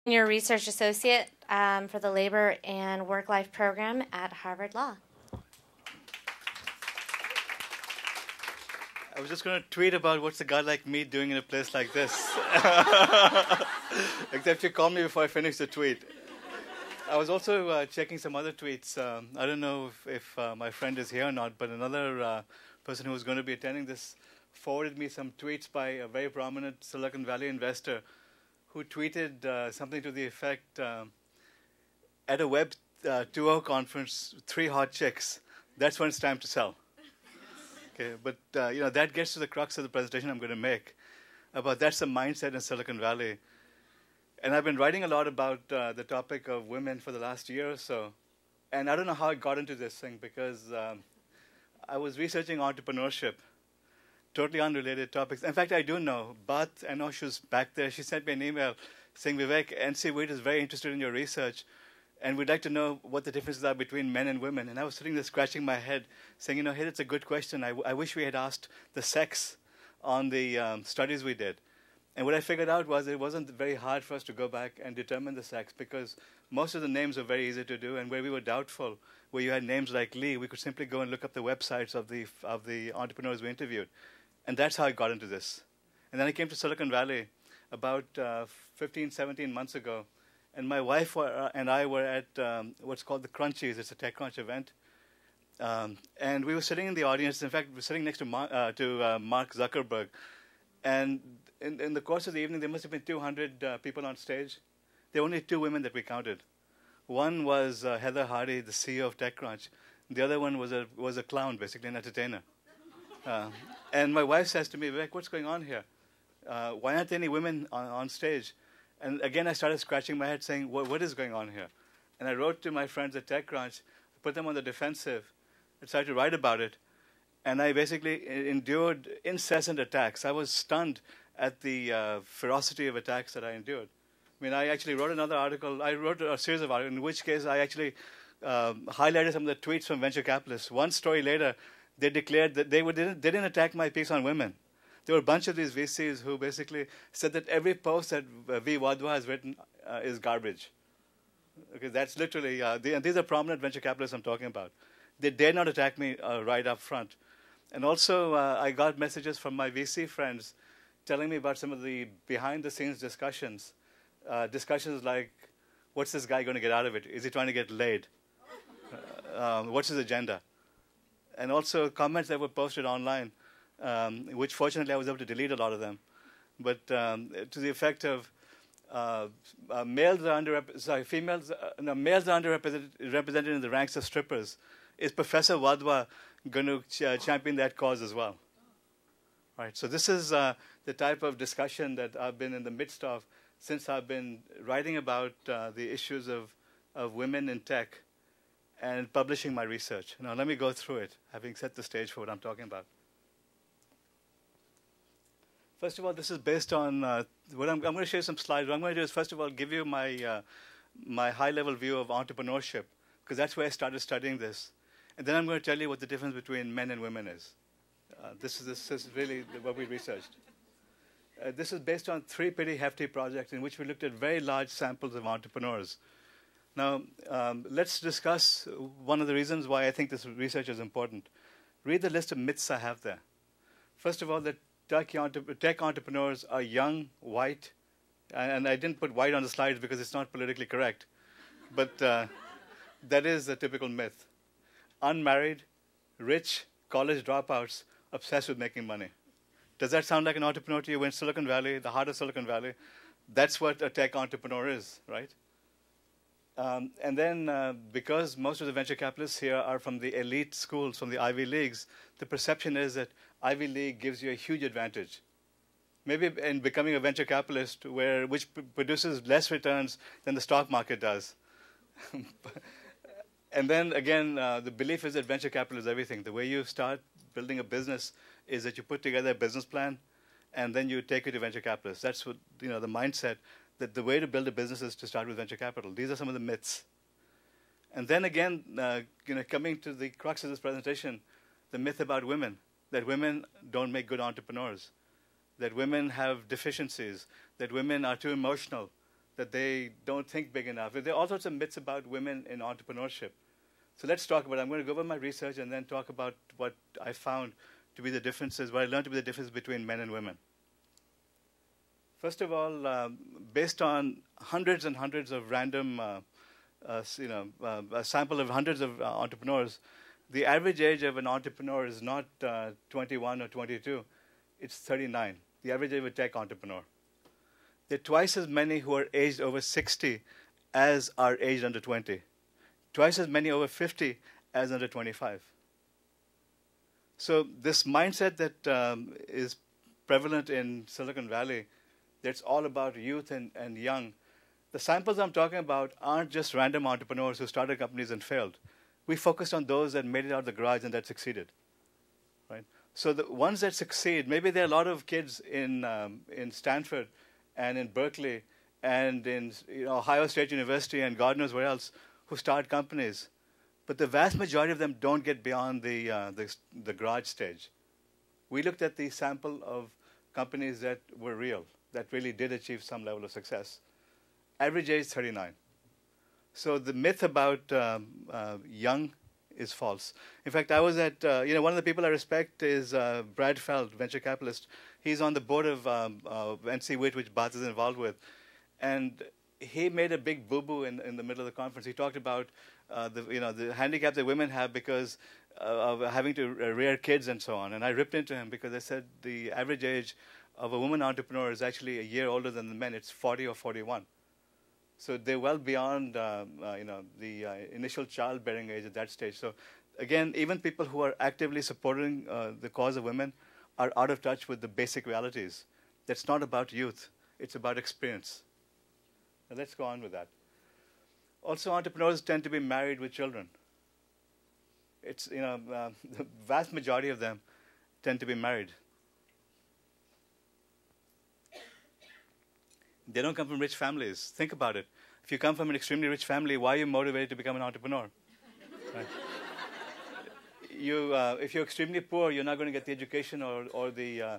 Senior Research Associate for the Labor and Work-Life Program at Harvard Law. I was just going to tweet about what's a guy like me doing in a place like this. Except you called me before I finished the tweet. I was also checking some other tweets. I don't know if my friend is here or not, but another person who was going to be attending this forwarded me some tweets by a very prominent Silicon Valley investor who tweeted something to the effect, at a Web 2.0 conference, 3 hot chicks. That's when it's time to sell. Okay, but that gets to the crux of the presentation I'm going to make. About that's the mindset in Silicon Valley. And I've been writing a lot about the topic of women for the last year or so. And I don't know how I got into this thing because I was researching entrepreneurship, totally unrelated topics. In fact, I do know. But I know she was back there. She sent me an email saying, Vivek, NC Wade is very interested in your research. And we'd like to know what the differences are between men and women. And I was sitting there scratching my head, saying, hey, that's a good question. I wish we had asked the sex on the studies we did. And what I figured out was it wasn't very hard for us to go back and determine the sex because most of the names were very easy to do. And where we were doubtful, where you had names like Lee, we could simply go and look up the websites of the entrepreneurs we interviewed. And that's how I got into this. And then I came to Silicon Valley about 15, 17 months ago. And my wife and I were at what's called the Crunchies. It's a TechCrunch event. And we were sitting in the audience. In fact, we were sitting next to Mark Zuckerberg. And in the course of the evening, there must have been 200 people on stage. There were only 2 women that we counted. One was Heather Hardy, the CEO of TechCrunch. The other one was a clown, basically, an entertainer. And my wife says to me, Vivek, what's going on here? Why aren't there any women on stage? And again, I started scratching my head saying, what is going on here? And I wrote to my friends at TechCrunch, put them on the defensive, and started to write about it. And I basically endured incessant attacks. I was stunned at the ferocity of attacks that I endured. I mean, I actually wrote another article. I wrote a series of articles, in which case I actually highlighted some of the tweets from venture capitalists. One story later, they declared that they didn't attack my piece on women. There were a bunch of these VCs who basically said that every post that Vivek Wadhwa has written is garbage. Okay, that's literally, these are prominent venture capitalists I'm talking about. They dare not attack me right up front. And also, I got messages from my VC friends telling me about some of the behind-the-scenes discussions. Discussions like, what's this guy going to get out of it? Is he trying to get laid? What's his agenda? And also comments that were posted online, which fortunately I was able to delete a lot of them. But to the effect of males are underrepresented in the ranks of strippers. Is Professor Wadhwa going to champion that cause as well? Right. So this is the type of discussion that I've been in the midst of since I've been writing about the issues of women in tech and publishing my research. Now let me go through it, having set the stage for what I'm talking about. First of all, this is based on what I'm going to show you some slides. What I'm going to do is, first of all, give you my high-level view of entrepreneurship, because that's where I started studying this. And then I'm going to tell you what the difference between men and women is. This is really what we researched. This is based on 3 pretty hefty projects in which we looked at very large samples of entrepreneurs. Now, let's discuss one of the reasons why I think this research is important. Read the list of myths I have there. First of all, that tech entrepreneurs are young, white, and I didn't put white on the slides because it's not politically correct, but that is a typical myth. Unmarried, rich, college dropouts, obsessed with making money. Does that sound like an entrepreneur to you? We're in Silicon Valley, the heart of Silicon Valley. That's what a tech entrepreneur is, right? And then because most of the venture capitalists here are from the elite schools, from the Ivy Leagues, the perception is that Ivy League gives you a huge advantage. Maybe in becoming a venture capitalist, which produces less returns than the stock market does. And then again, the belief is that venture capital is everything. The way you start building a business is that you put together a business plan, and then you take it to venture capitalists. That's what, the mindset, that the way to build a business is to start with venture capital. These are some of the myths. And then again, coming to the crux of this presentation, the myth about women, that women don't make good entrepreneurs, that women have deficiencies, that women are too emotional, that they don't think big enough. There are all sorts of myths about women in entrepreneurship. So let's talk about it. I'm going to go over my research and then talk about what I found to be the differences, what I learned to be the difference between men and women. First of all, based on hundreds and hundreds of random, a sample of hundreds of entrepreneurs, the average age of an entrepreneur is not 21 or 22, it's 39, the average age of a tech entrepreneur. There are twice as many who are aged over 60 as are aged under 20. Twice as many over 50 as under 25. So this mindset that is prevalent in Silicon Valley, that's all about youth and young. The samples I'm talking about aren't just random entrepreneurs who started companies and failed. We focused on those that made it out of the garage and that succeeded. Right? So the ones that succeed, maybe there are a lot of kids in Stanford and in Berkeley and in Ohio State University and God knows where else who start companies. But the vast majority of them don't get beyond the garage stage. We looked at the sample of companies that were real, that really did achieve some level of success. Average age 39. So the myth about young is false. In fact, I was at, one of the people I respect is Brad Feld, venture capitalist. He's on the board of NC WIT, which Bharat is involved with. And he made a big boo-boo in the middle of the conference. He talked about the handicap that women have because of having to rear kids and so on. And I ripped into him because I said the average age of a woman entrepreneur is actually a year older than the men. It's 40 or 41. So they're well beyond the initial childbearing age at that stage. So again, even people who are actively supporting the cause of women are out of touch with the basic realities. That's not about youth. It's about experience. Now let's go on with that. Also, entrepreneurs tend to be married with children. It's, the vast majority of them tend to be married. They don't come from rich families. Think about it. If you come from an extremely rich family, why are you motivated to become an entrepreneur? Right? If you're extremely poor, you're not going to get the education or the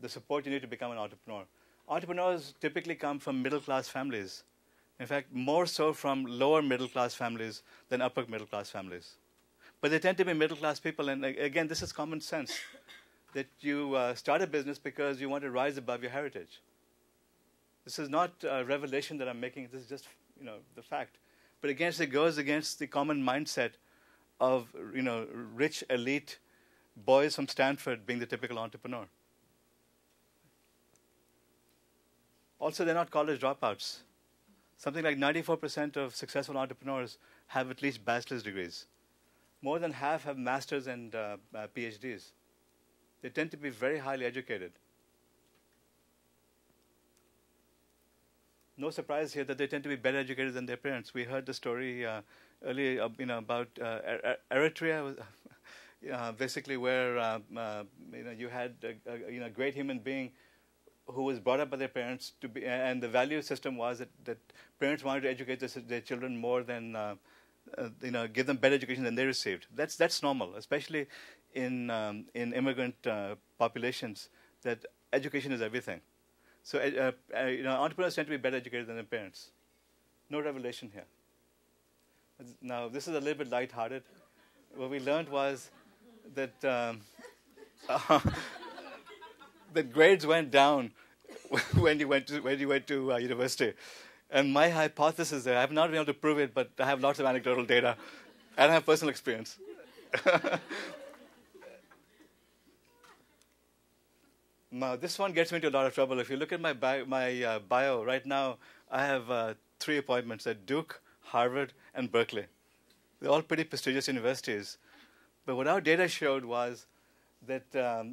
support you need to become an entrepreneur. Entrepreneurs typically come from middle-class families. In fact, more so from lower middle-class families than upper middle-class families. But they tend to be middle-class people, and again, this is common sense, that you start a business because you want to rise above your heritage. This is not a revelation that I'm making. This is just, the fact. But again, it goes against the common mindset of, rich elite boys from Stanford being the typical entrepreneur. Also, they're not college dropouts. Something like 94% of successful entrepreneurs have at least bachelor's degrees. More than half have masters and PhDs. They tend to be very highly educated. No surprise here that they tend to be better educated than their parents. We heard the story earlier, about Eritrea, basically where you had a great human being who was brought up by their parents to be, and the value system was that parents wanted to educate their children more than give them better education than they received. That's normal, especially in immigrant populations. That education is everything. So entrepreneurs tend to be better educated than their parents. No revelation here. Now, this is a little bit lighthearted. What we learned was that that grades went down when you went to university. And my hypothesis there, I have not been able to prove it, but I have lots of anecdotal data, and I have personal experience. Now, this one gets me into a lot of trouble. If you look at my bio right now, I have 3 appointments at Duke, Harvard, and Berkeley. They're all pretty prestigious universities. But what our data showed was that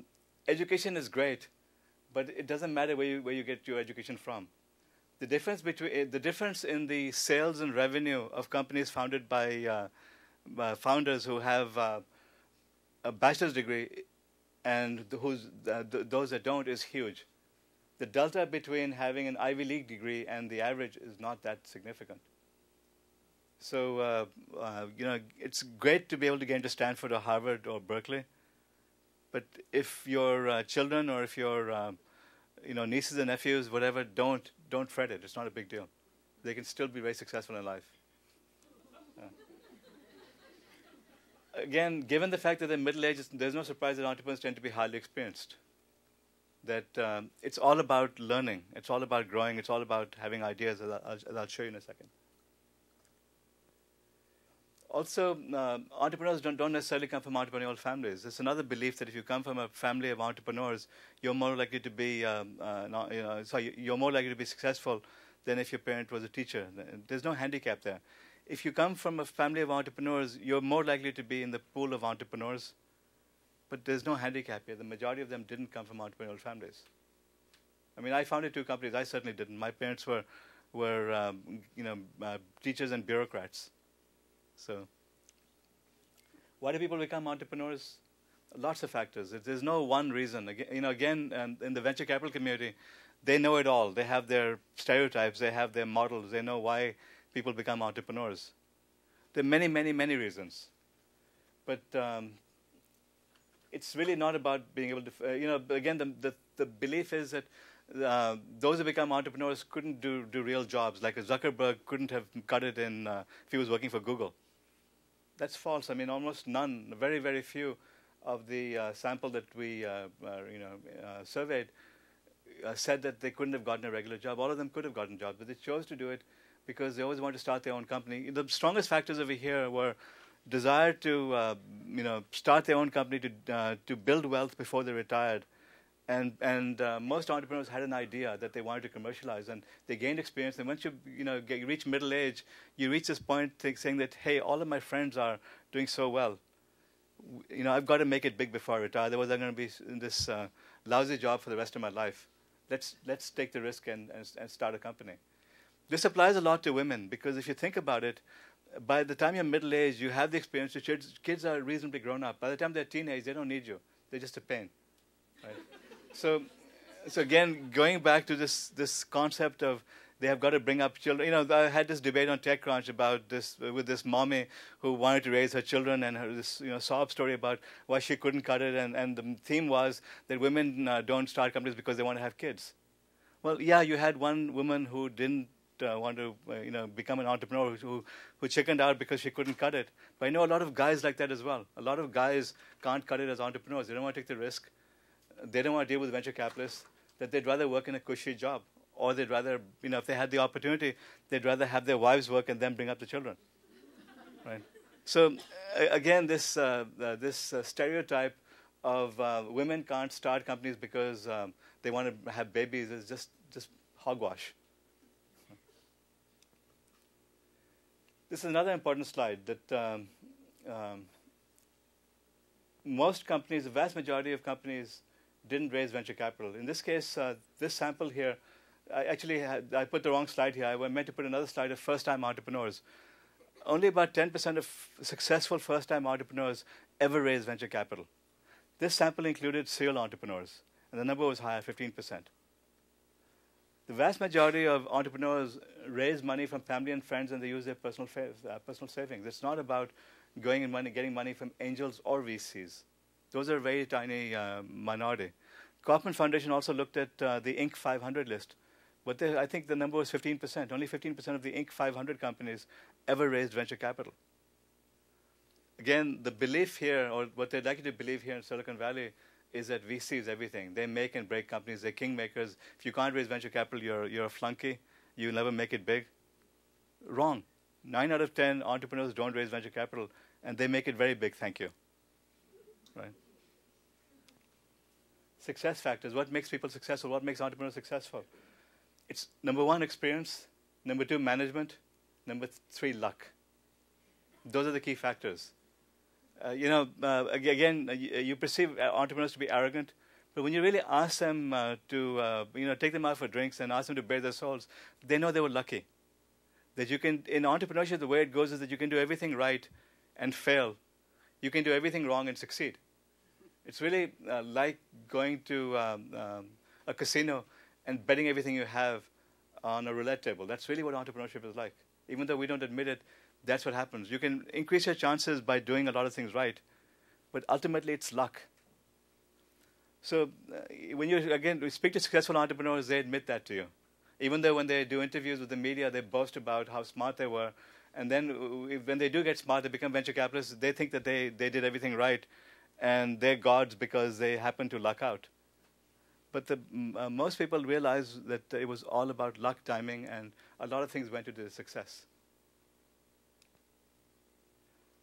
education is great, but it doesn't matter where you get your education from. The difference in the sales and revenue of companies founded by founders who have a bachelor's degree and those that don't is huge. The delta between having an Ivy League degree and the average is not that significant. So, it's great to be able to get into Stanford or Harvard or Berkeley, but if your children or if your nieces and nephews, whatever, don't fret it. It's not a big deal. they can still be very successful in life. Again, given the fact that they're middle-aged, there's no surprise that entrepreneurs tend to be highly experienced. That it's all about learning. It's all about growing. It's all about having ideas, as I'll show you in a second. Also, entrepreneurs don't necessarily come from entrepreneurial families. There's another belief that if you come from a family of entrepreneurs, you're more likely to be, you're more likely to be successful than if your parent was a teacher. There's no handicap there. If you come from a family of entrepreneurs, you're more likely to be in the pool of entrepreneurs. But there's no handicap here. The majority of them didn't come from entrepreneurial families. I mean, I founded 2 companies. I certainly didn't. My parents were teachers and bureaucrats. So, why do people become entrepreneurs? Lots of factors. There's no one reason. Again, in the venture capital community, they know it all. They have their stereotypes. They have their models. They know why people become entrepreneurs. There are many, many, many reasons. But it's really not about being able to, again, the belief is that those who become entrepreneurs couldn't do real jobs. Like a Zuckerberg couldn't have cut it in if he was working for Google. That's false. I mean, almost none, very, very few of the sample that we surveyed said that they couldn't have gotten a regular job. All of them could have gotten jobs, but they chose to do it because they always wanted to start their own company. The strongest factors over here were desire to start their own company, to build wealth before they retired. And most entrepreneurs had an idea that they wanted to commercialize, and they gained experience. And once you reach middle age, you reach this point saying that, hey, all of my friends are doing so well. I've got to make it big before I retire. Otherwise, I'm going to be in this lousy job for the rest of my life. Let's take the risk and start a company. This applies a lot to women, because if you think about it, by the time you're middle age, you have the experience. Your kids are reasonably grown up. By the time they're teenage, they don't need you. They're just a pain, right? So again, going back to this concept of they have got to bring up children. I had this debate on TechCrunch about this with this mommy who wanted to raise her children, and this sob story about why she couldn't cut it, and the theme was that women don't start companies because they want to have kids. Well, yeah, you had one woman who didn't want to become an entrepreneur, who chickened out because she couldn't cut it. But I know a lot of guys like that as well. A lot of guys can't cut it as entrepreneurs. They don't want to take the risk. They don't want to deal with venture capitalists, that they'd rather work in a cushy job. Or they'd rather, if they had the opportunity, they'd rather have their wives work and then bring up the children. Right? So, again, this stereotype of women can't start companies because they want to have babies is just hogwash. This is another important slide that most companies, the vast majority of companies, didn't raise venture capital. In this case, this sample here, I put the wrong slide here. I meant to put another slide of first-time entrepreneurs. Only about 10% of successful first-time entrepreneurs ever raised venture capital. This sample included serial entrepreneurs, and the number was higher, 15%. The vast majority of entrepreneurs raise money from family and friends, and they use their personal savings. It's not about going and getting money from angels or VCs. Those are a very tiny minority. Kaufman Foundation also looked at the Inc. 500 list. But I think the number was 15%. Only 15% of the Inc. 500 companies ever raised venture capital. Again, the belief here, or what they'd like you to believe here in Silicon Valley, is that VC is everything. They make and break companies. They're kingmakers. If you can't raise venture capital, you're a flunky. You'll never make it big. Wrong. 9 out of 10 entrepreneurs don't raise venture capital, and they make it very big, thank you. Right? Success factors. What makes people successful? What makes entrepreneurs successful? It's number 1, experience. Number 2, management. Number 3, luck. Those are the key factors. Again, you perceive entrepreneurs to be arrogant, but when you really ask them to take them out for drinks and ask them to bare their souls, they know they were lucky. That you can, in entrepreneurship, the way it goes is that you can do everything right and fail. You can do everything wrong and succeed. It's really like going to a casino and betting everything you have on a roulette table. That's really what entrepreneurship is like. Even though we don't admit it, that's what happens. You can increase your chances by doing a lot of things right, but ultimately it's luck. So when you, again, speak to successful entrepreneurs, they admit that to you. Even though when they do interviews with the media, they boast about how smart they were. And then when they do get smart, they become venture capitalists. They think that they did everything right, and they're gods because they happen to luck out. But most people realize that it was all about luck, timing, and a lot of things went into the success.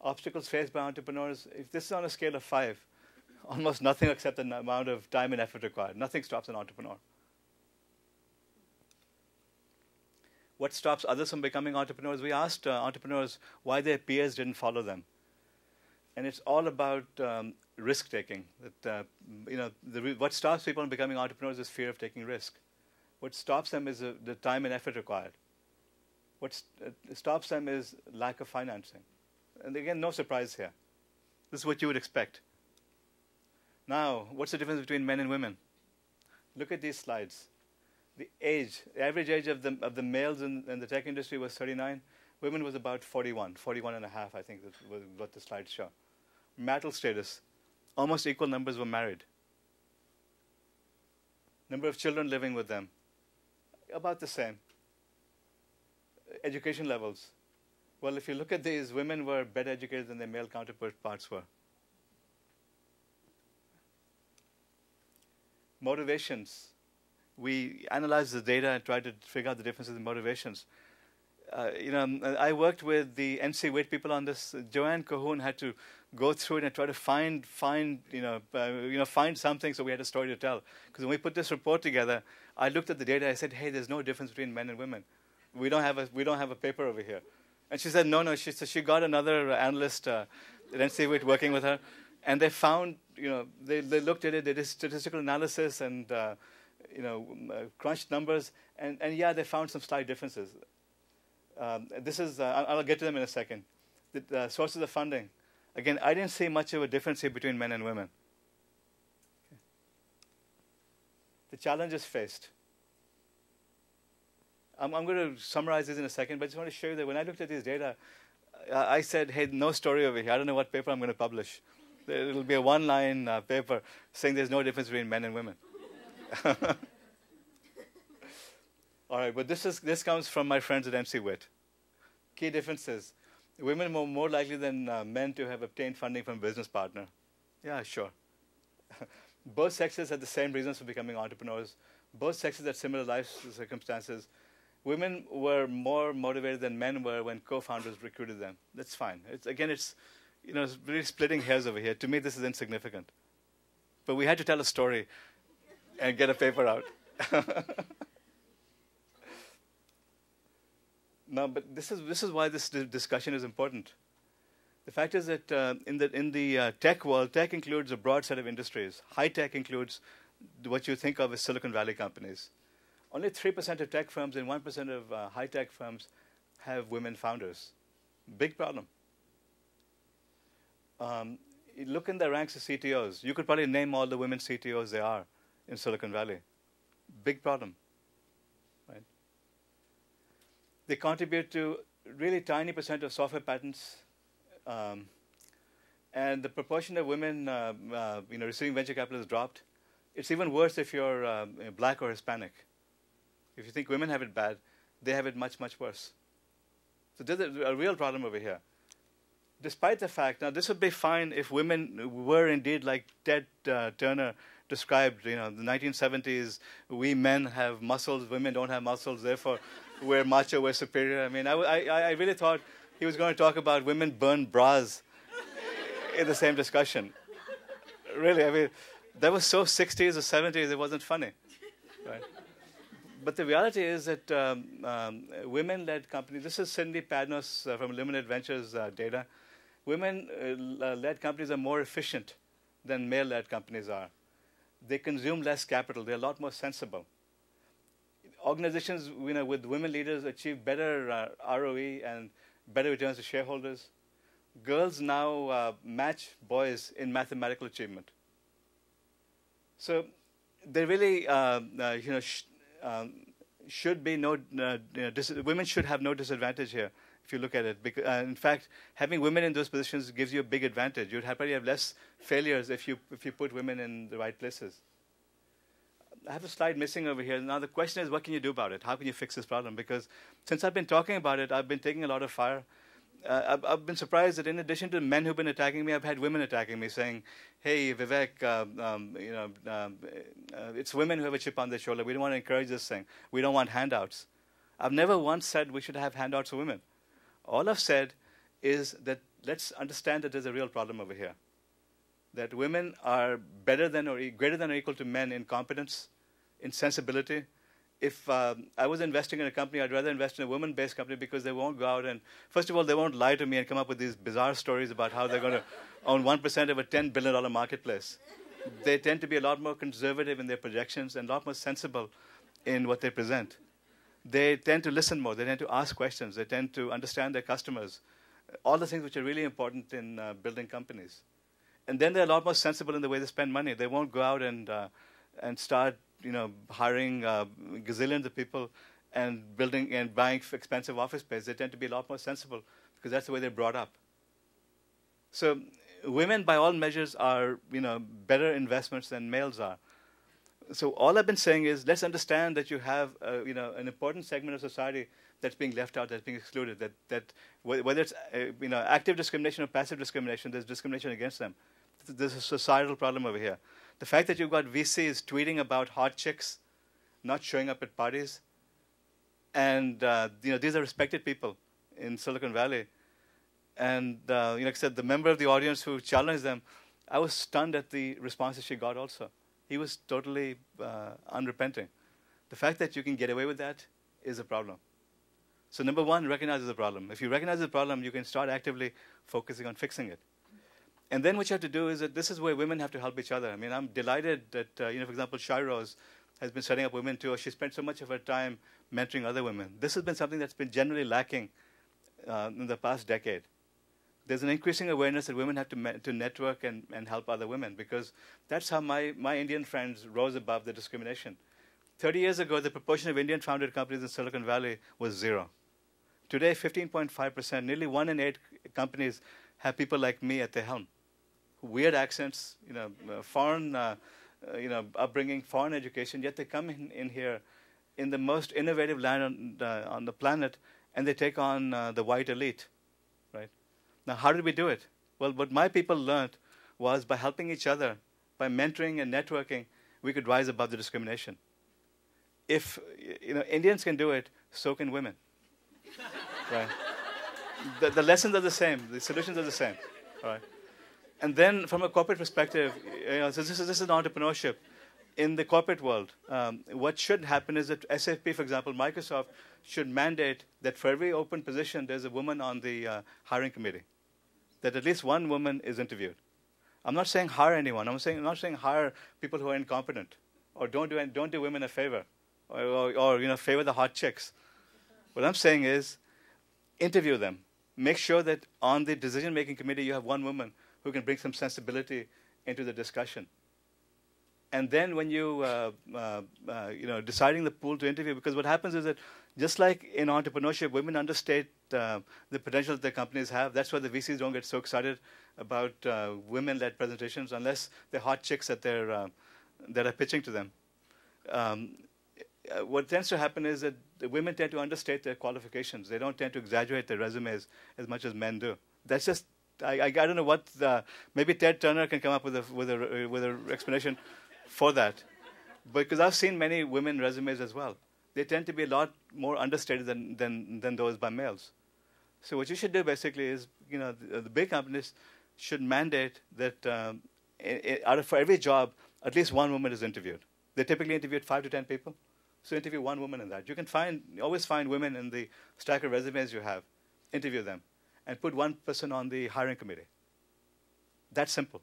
Obstacles faced by entrepreneurs, if this is on a scale of 5, almost nothing except the amount of time and effort required. Nothing stops an entrepreneur. What stops others from becoming entrepreneurs? We asked entrepreneurs why their peers didn't follow them. And it's all about risk-taking. What stops people from becoming entrepreneurs is fear of taking risk. What stops them is the time and effort required. What stops them is lack of financing. And again, no surprise here. This is what you would expect. Now, what's the difference between men and women? Look at these slides. The average age of the males in the tech industry was 39. Women was about 41 and a half, I think that's what the slides show. Marital status, almost equal numbers were married. Number of children living with them, about the same. Education levels. Well, if you look at these, women were better educated than their male counterparts were. Motivations. We analyzed the data and tried to figure out the differences in motivations. I worked with the NC Wit people on this. Joanne Cahoon had to go through it and try to find something, so we had a story to tell. Because when we put this report together, I looked at the data. I said, "Hey, there's no difference between men and women. We don't have a paper over here." And she said, "No." She got another analyst at NC Wit working with her, and they found, they looked at it. They did statistical analysis and crunched numbers, and yeah, they found some slight differences. I'll get to them in a second. The sources of funding. Again, I didn't see much of a difference here between men and women. Okay. The challenges faced. I'm going to summarize this in a second, but I just want to show you that when I looked at these data, I said, "Hey, no story over here. I don't know what paper I'm going to publish. It'll be a one-line paper saying there's no difference between men and women." All right, but this comes from my friends at NC Wit. Key differences. Women were more likely than men to have obtained funding from a business partner. Yeah, sure. Both sexes had the same reasons for becoming entrepreneurs. Both sexes had similar life circumstances. Women were more motivated than men were when co-founders recruited them. That's fine. It's really splitting hairs over here. To me, this is insignificant. But we had to tell a story and get a paper out. No, but this is why this discussion is important. The fact is that in the tech world, tech includes a broad set of industries. High tech includes what you think of as Silicon Valley companies. Only 3% of tech firms and 1% of high tech firms have women founders. Big problem. Look in the ranks of CTOs. You could probably name all the women CTOs there are in Silicon Valley. Big problem. Right? They contribute to really tiny percent of software patents, and the proportion of women, receiving venture capital has dropped. It's even worse if you're black or Hispanic. If you think women have it bad, they have it much, much worse. So there's a real problem over here. Despite the fact, now this would be fine if women were indeed like Ted Turner described, the 1970s, we men have muscles, women don't have muscles, therefore we're macho, we're superior. I mean, I really thought he was going to talk about women burn bras in the same discussion. Really, I mean, that was so 60s or 70s, it wasn't funny. Right? But the reality is that women-led companies, this is Cindy Padnos from Illuminate Ventures data, women-led companies are more efficient than male-led companies are. They consume less capital. They're a lot more sensible. Organizations with women leaders achieve better ROE and better returns to shareholders. Girls now match boys in mathematical achievement. So there really should be no women should have no disadvantage here if you look at it. Because, in fact, having women in those positions gives you a big advantage. You'd probably have less failures if you put women in the right places. I have a slide missing over here. Now the question is, what can you do about it? How can you fix this problem? Because since I've been talking about it, I've been taking a lot of fire. I've been surprised that in addition to men who've been attacking me, I've had women attacking me saying, hey, Vivek, it's women who have a chip on their shoulder. We don't want to encourage this thing. We don't want handouts. I've never once said we should have handouts for women. All I've said is that let's understand that there's a real problem over here. That women are better than or greater than or equal to men in competence, in sensibility. If I was investing in a company, I'd rather invest in a woman-based company because they won't go out and, first of all, they won't lie to me and come up with these bizarre stories about how they're going to own 1% of a $10 billion marketplace. They tend to be a lot more conservative in their projections and a lot more sensible in what they present. They tend to listen more. They tend to ask questions. They tend to understand their customers. All the things which are really important in building companies. And then they're a lot more sensible in the way they spend money. They won't go out and start hiring gazillions of people and building and buying expensive office space. They tend to be a lot more sensible because that's the way they're brought up. So women, by all measures, are better investments than males are. So all I've been saying is let's understand that you have an important segment of society that's being left out, that's being excluded. That whether it's active discrimination or passive discrimination, there's discrimination against them. There's a societal problem over here. The fact that you've got VCs tweeting about hot chicks not showing up at parties, and these are respected people in Silicon Valley. And like I said, the member of the audience who challenged them, I was stunned at the responses she got also. He was totally unrepenting. The fact that you can get away with that is a problem. So number one, recognize the problem. If you recognize the problem, you can start actively focusing on fixing it. And then what you have to do is that this is where women have to help each other. I mean, I'm delighted that, for example, Shirose has been setting up women tours. She spent so much of her time mentoring other women. This has been something that's been generally lacking in the past decade. There's an increasing awareness that women have to network and help other women, because that's how my Indian friends rose above the discrimination. 30 years ago, the proportion of Indian-founded companies in Silicon Valley was 0. Today, 15.5%, nearly 1 in 8 companies have people like me at the helm. Weird accents, foreign upbringing, foreign education, yet they come in here in the most innovative land on the planet, and they take on the white elite, right? Now, how did we do it? Well, what my people learned was by helping each other, by mentoring and networking, we could rise above the discrimination. If Indians can do it, so can women. Right? The lessons are the same. The solutions are the same. All right? And then, from a corporate perspective, so this is entrepreneurship. In the corporate world, what should happen is that SAP, for example, Microsoft, should mandate that for every open position, there's a woman on the hiring committee. That at least one woman is interviewed. I'm not saying hire anyone. I'm not saying hire people who are incompetent, or don't do women a favor, or favor the hot chicks. What I'm saying is, interview them. Make sure that on the decision-making committee you have one woman who can bring some sensibility into the discussion. And then when you, deciding the pool to interview, because what happens is that just like in entrepreneurship, women understate the potential that their companies have. That's why the VCs don't get so excited about women-led presentations unless they're hot chicks that are pitching to them. What tends to happen is that the women tend to understate their qualifications. They don't tend to exaggerate their resumes as much as men do. That's just, I don't know what, maybe Ted Turner can come up with a explanation for that. Because I've seen many women resumes as well. They tend to be a lot more understated than those by males. So what you should do basically is, the big companies should mandate that for every job, at least one woman is interviewed. They typically interviewed 5 to 10 people. So interview one woman in that. You can always find women in the stack of resumes you have. Interview them. And put one person on the hiring committee. That's simple.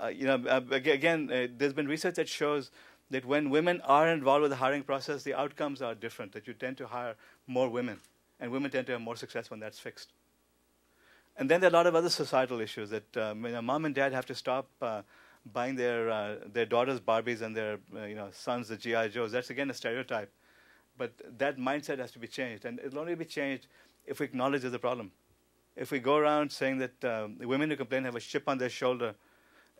Again, there's been research that shows that when women are involved with the hiring process, the outcomes are different, that you tend to hire more women. And women tend to have more success when that's fixed. And then there are a lot of other societal issues that mom and dad have to stop buying their daughters Barbies and their sons the G.I. Joes. That's again a stereotype. But that mindset has to be changed. And it'll only be changed if we acknowledge there's a problem. If we go around saying that the women who complain have a chip on their shoulder,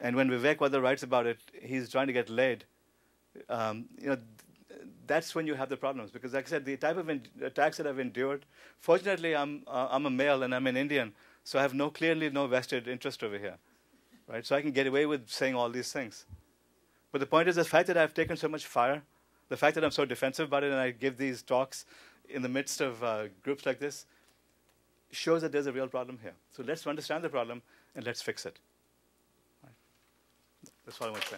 and when Vivek Wadhwa writes about it, he's trying to get laid, That's when you have the problems. Because, like I said, the type of attacks that I've endured, fortunately, I'm a male and I'm an Indian, so I have clearly no vested interest over here, right? So I can get away with saying all these things. But the point is the fact that I've taken so much fire, the fact that I'm so defensive about it and I give these talks in the midst of groups like this, shows that there's a real problem here. So let's understand the problem and let's fix it. Right. That's all I want to say.